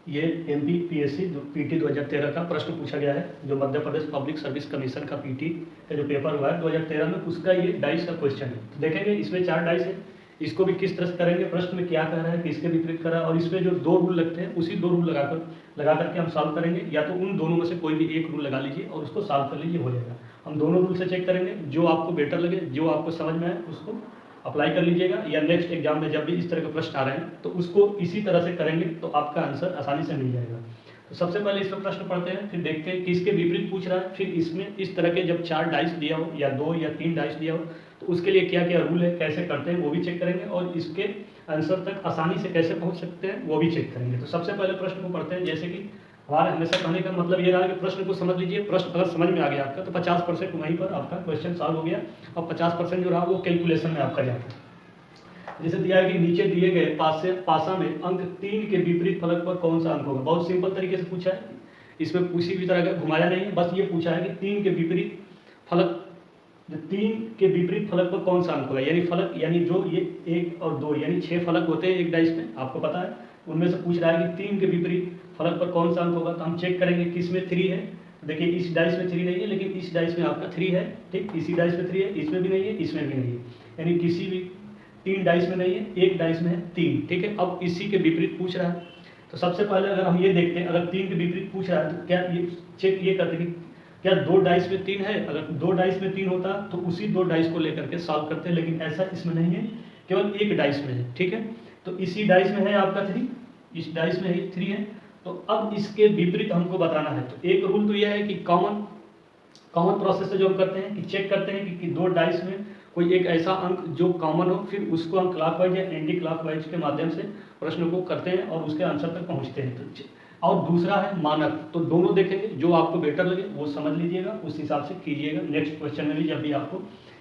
ये MPPSC PT 2013 का प्रश्न पूछा गया है, जो Madhya Pradesh public service commission का पीटी का जो पेपर हुआ है 2013 में, उसका ये डाइस का क्वेश्चन है। तो देखेंगे इसमें 4 डाइस है, इसको भी किस तरह से करेंगे, प्रश्न में क्या कह रहा है, किसके विपरीत कर रहा है, और इसमें जो 2 रूल लगते हैं उसी 2 रूल लगा करके हम सॉल्व करेंगे। या तो उन दोनों में से कोई भी एक रूल लगा लीजिए और उसको सॉल्व कर लीजिए, हो जाएगा। हम दोनों रूल से चेक करेंगे, जो आपको बेटर लगे, जो आपको समझ में आए उसको अप्लाई कर लीजिएगा, या नेक्स्ट एग्जाम में जब भी इस तरह के प्रश्न आ रहे हैं तो उसको इसी तरह से करेंगे तो आपका आंसर आसानी से मिल जाएगा। तो सबसे पहले इसमें प्रश्न पढ़ते हैं, फिर देखते हैं किसके विपरीत पूछ रहा है। फिर इसमें इस तरह के जब 4 डाइस दिया हो या 2 या 3 डाइस दिया हो तो उसके लिए क्या क्या रूल है, कैसे करते हैं वो भी चेक करेंगे, और इसके आंसर तक आसानी से कैसे पहुंच सकते हैं वो भी चेक करेंगे। तो सबसे पहले प्रश्न को पढ़ते हैं। जैसे कि हमारे हमेशा कहने का मतलब ये रहा कि प्रश्न को समझ लीजिए, प्रश्न अगर समझ में आ गया आपका तो 50% वहीं पर आपका क्वेश्चन सॉल्व हो गया, और 50% जो रहा वो कैलकुलेशन में आपका जाता है। जैसे दिया है कि नीचे दिए गए पासा में अंक 3 के विपरीत फलक पर कौन सा अंक होगा। बहुत सिंपल तरीके से पूछा है, इसमें किसी भी तरह का घुमाया नहीं है, बस ये पूछा है कि 3 के विपरीत फलक, 3 के विपरीत फलक पर कौन सा अंक होगा। यानी फलक, यानी जो ये 1 और 2 यानी 6 फलक होते हैं एक डाइस में, आपको पता है, उनमें से पूछ रहा है कि 3 के विपरीत फलक पर कौन सा अंक होगा। तो हम चेक करेंगे किसमें 3 है। देखिए इस डाइस में 3 नहीं है, लेकिन इस डाइस में आपका 3 है, ठीक। इसी डाइस में 3 है, इसमें भी नहीं है, इसमें भी नहीं है, यानी किसी भी 3 डाइस में नहीं है, एक डाइस में है 3, ठीक है। अब इसी के विपरीत पूछ रहा है, तो सबसे पहले अगर हम ये देखते हैं, अगर 3 के विपरीत पूछ रहा है तो क्या ये चेक ये करते हैं कि क्या 2 डाइस में 3 है। अगर 2 डाइस में 3 होता तो उसी 2 डाइस को लेकर के सॉल्व करते हैं, लेकिन ऐसा इसमें नहीं है, केवल एक डाइस में है, ठीक है। तो इसी डाइस में है आपका 3, इस डाइस में 3 है। तो अब इसके विपरीत हमको बताना है। तो एक रूल तो यह है कि कॉमन प्रोसेस से जो हम करते हैं कि चेक करते हैं कि 2 डाइस में कोई एक ऐसा अंक जो कॉमन हो, फिर उसको हम क्लॉकवाइज या एंटी क्लॉकवाइज के माध्यम से प्रश्न को करते हैं और उसके आंसर तक पहुंचते हैं। तो और दूसरा है मानक। तो दोनों देखेंगे, जो आपको बेटर लगे वो समझ लीजिएगा, उस हिसाब से कीजिएगा। नेक्स्ट क्वेश्चन में भी जब भी आपको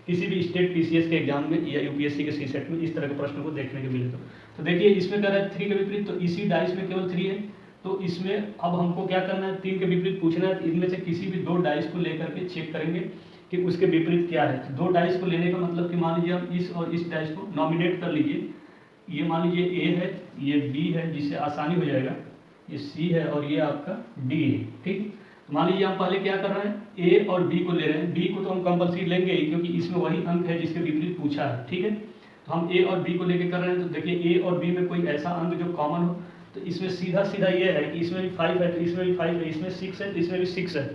किसी भी स्टेट पीसीएस के एग्जाम में या यूपीएससी के सीसेट में इस तरह के प्रश्न को देखने को मिले तो देखिए इसमें कह रहा है 3 के विपरीत, तो इसी डाइस में केवल 3 है। तो इसमें अब हमको क्या करना है, 3 के विपरीत पूछना है। तो इनमें से किसी भी 2 डाइस को लेकर के चेक करेंगे कि उसके विपरीत क्या है। तो 2 डाइस को लेने का मतलब कि मान लीजिए हम इस और इस डाइस को नॉमिनेट कर लीजिए। ये मान लीजिए ए है, ये बी है, जिससे आसानी हो जाएगा, ये सी है और ये आपका डी है, ठीक। तो मान लीजिए हम पहले क्या कर रहे हैं, ए और बी को ले रहे हैं। बी को तो हम कंपल्सरी लेंगे ही, क्योंकि इसमें वही अंक है जिसके विपरीत पूछा है, ठीक है। तो हम ए और बी को लेके कर रहे हैं। तो देखिए ए और बी में कोई ऐसा अंक जो कॉमन हो, तो इसमें सीधा सीधा ये है कि इसमें भी 5 है, तो इसमें भी 5 है, इसमें 6 है, तो इसमें भी 6 है,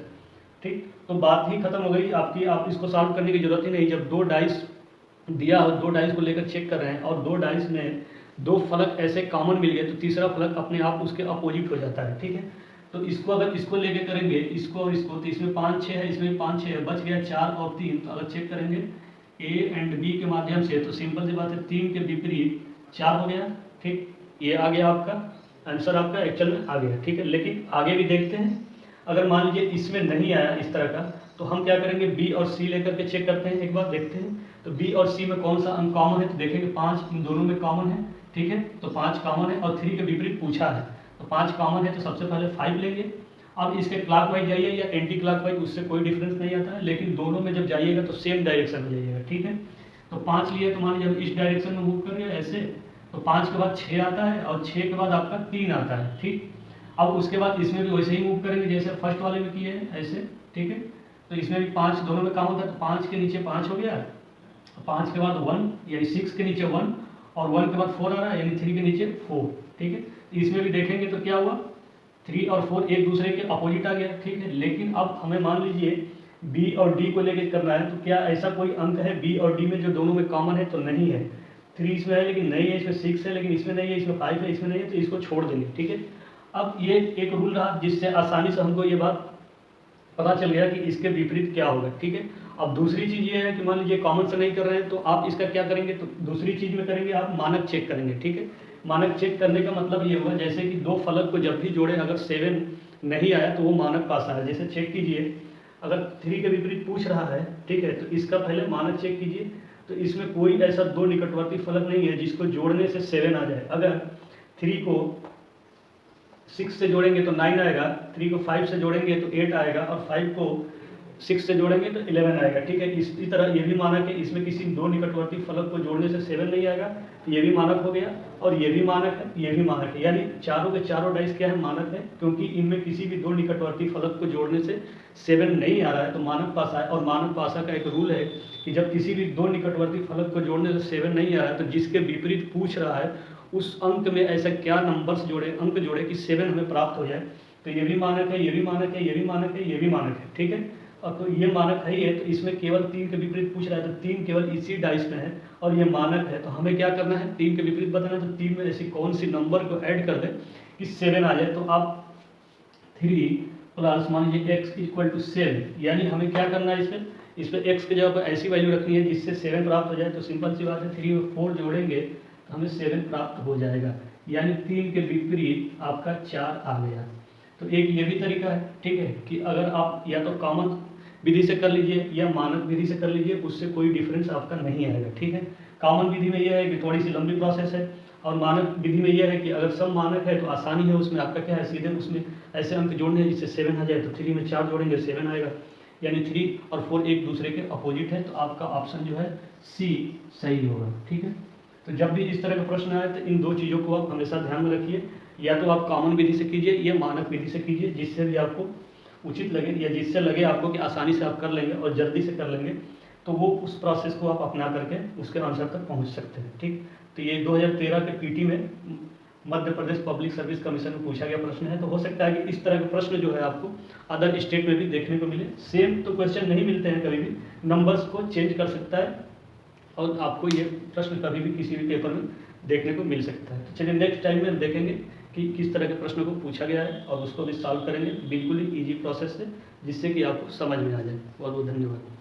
ठीक। तो बात ही खत्म हो गई आपकी, आप इसको सॉल्व करने की जरूरत ही नहीं। जब 2 डाइस दिया हो, 2 डाइस को लेकर चेक कर रहे हैं और 2 डाइस में 2 फलक ऐसे कॉमन मिल गए, तो तीसरा फलक अपने आप उसके अपोजिट हो जाता है, ठीक है। तो इसको अगर इसको लेके करेंगे, इसको और इसको, तो इसमें 5 6 है, इसमें 5 6 है, बच गया 4 और 3। तो अगर चेक करेंगे ए एंड बी के माध्यम से, तो सिंपल सी बात है, 3 के विपरीत 4 हो गया, ठीक। ये आ गया आपका आंसर, आपका एक्चुअल में आ गया, ठीक है। लेकिन आगे भी देखते हैं, अगर मान लीजिए इसमें नहीं आया इस तरह का, तो हम क्या करेंगे, बी और सी लेकर के चेक करते हैं, एक बार देखते हैं। तो बी और सी में कौन सा अंक कॉमन है, तो देखेंगे 5 इन दोनों में कॉमन है, ठीक है। तो 5 कॉमन है और 3 के विपरीत पूछा है, तो 5 कॉमन है, तो सबसे पहले 5 लेंगे। अब इसके क्लॉकवाइज जाइए या एंटी क्लॉकवाइज, उससे कोई डिफरेंस नहीं आता है, लेकिन दोनों में जब जाइएगा तो सेम डायरेक्शन में जाइएगा, ठीक है। तो 5 लिए, तो मान लीजिए हम इस डायरेक्शन में मूव करेंगे ऐसे, तो 5 के बाद 6 आता है और 6 के बाद आपका 3 आता है, ठीक। अब उसके बाद इसमें भी वैसे ही मूव करेंगे जैसे फर्स्ट वाले में किए हैं, ऐसे, ठीक है। तो इसमें भी 5 दोनों में काम होता है, तो 5 के नीचे 5 हो गया, 5 के बाद 1 यानी 6 के नीचे 1, और 1 के बाद 4 आ रहा है, यानी 3 के नीचे 4, ठीक है। इसमें भी देखेंगे तो क्या हुआ, 3 और 4 एक दूसरे के अपोजिट आ गया, ठीक है। लेकिन अब हमें मान लीजिए बी और डी को लेकर करना है, तो क्या ऐसा कोई अंक है बी और डी में जो दोनों में कॉमन है, तो नहीं है। 3 इसमें है लेकिन नहीं है, इसमें 6 है लेकिन इसमें नहीं है, इसमें 5 है इसमें नहीं है, तो इसको छोड़ देंगे, ठीक है। अब ये एक रूल रहा जिससे आसानी से हमको ये बात पता चल गया कि इसके विपरीत क्या होगा, ठीक है। अब दूसरी चीज़ ये है कि मान लीजिए कॉमन से नहीं कर रहे हैं, तो आप इसका क्या करेंगे, तो दूसरी चीज़ में करेंगे, आप मानक चेक करेंगे, ठीक है। मानक चेक करने का मतलब ये हुआ, जैसे कि 2 फलक को जब भी जोड़े अगर 7 नहीं आया तो वो मानक पास आया। जैसे चेक कीजिए, अगर 3 के विपरीत पूछ रहा है, ठीक है, तो इसका पहले मानक चेक कीजिए। तो इसमें कोई ऐसा 2 निकटवर्ती फलक नहीं है जिसको जोड़ने से 7 आ जाए। अगर 3 को 6 से जोड़ेंगे तो 9 आएगा, 3 को 5 से जोड़ेंगे तो 8 आएगा, और 5 को 6 से जोड़ेंगे तो 11 आएगा, ठीक है। इसी तरह ये भी मानक है, इसमें किसी दो निकटवर्ती फलक को जोड़ने से 7 नहीं आएगा, तो ये भी मानक हो गया। और ये भी मानक है, ये भी मानक है, यानी चारों के चारों डाइस क्या है, मानक है, क्योंकि इनमें किसी भी दो निकटवर्ती फलक को जोड़ने से 7 नहीं आ रहा है, तो मानक पास आए। और मानक पासा का एक रूल है कि जब किसी भी दो निकटवर्ती फलक को जोड़ने से 7 नहीं आ रहा है, तो जिसके विपरीत पूछ रहा है उस अंक में ऐसा क्या नंबर्स जोड़े, अंक जोड़े कि 7 हमें प्राप्त हो जाए। तो ये भी मानक है, ये भी मानक है, ये भी मानक है, ये भी मानक है, ठीक है। और तो ये मानक है ही है, तो इसमें केवल 3 के विपरीत पूछ रहा है, तो 3 केवल इसी डाइस में है और ये मानक है। तो हमें क्या करना है, 3 के विपरीत बताना है, तो 3 में ऐसी कौन सी नंबर को ऐड कर दें कि 7 आ जाए। तो आप 3 प्लस मान लीजिए x इक्वल टू 7, यानी हमें क्या करना है, इसमें x की जगह पर ऐसी वैल्यू रखनी है जिससे 7 प्राप्त हो जाए। तो सिंपल सी बात है, 3 और 4 जोड़ेंगे तो हमें 7 प्राप्त हो जाएगा, यानी 3 के विपरीत आपका 4 आ गया। तो एक ये भी तरीका है, ठीक है, कि अगर आप या तो कॉमन विधि से कर लीजिए या मानक विधि से कर लीजिए, उससे कोई डिफरेंस आपका नहीं आएगा, ठीक है। कॉमन विधि में यह है कि थोड़ी सी लंबी प्रोसेस है, और मानक विधि में यह है कि अगर सब मानक है तो आसानी है, उसमें आपका क्या है, सीधे उसमें ऐसे अंक जोड़ने हैं जिससे 7 आ जाए। तो 3 में 4 जोड़ेंगे 7 आएगा, यानी 3 और 4 एक दूसरे के अपोजिट है, तो आपका ऑप्शन जो है सी सही होगा, ठीक है। तो जब भी इस तरह का प्रश्न आए तो इन दो चीज़ों को आप हमेशा ध्यान में रखिए, या तो आप कॉमन विधि से कीजिए या मानक विधि से कीजिए, जिससे भी आपको उचित लगे या जिससे लगे आपको कि आसानी से आप कर लेंगे और जल्दी से कर लेंगे, तो वो उस प्रोसेस को आप अपना करके उसके आंसर तक पहुंच सकते हैं, ठीक। तो ये 2013 के पीटी में Madhya Pradesh public service commission में पूछा गया प्रश्न है। तो हो सकता है कि इस तरह के प्रश्न जो है आपको अदर स्टेट में भी देखने को मिले। सेम तो क्वेश्चन नहीं मिलते हैं, कभी भी नंबर्स को चेंज कर सकता है और आपको ये प्रश्न कभी भी किसी भी पेपर में देखने को मिल सकता है। तो चलिए नेक्स्ट टाइम में देखेंगे कि किस तरह के प्रश्न को पूछा गया है और उसको भी सॉल्व करेंगे बिल्कुल ही ईजी प्रोसेस से, जिससे कि आपको समझ में आ जाए। बहुत बहुत धन्यवाद।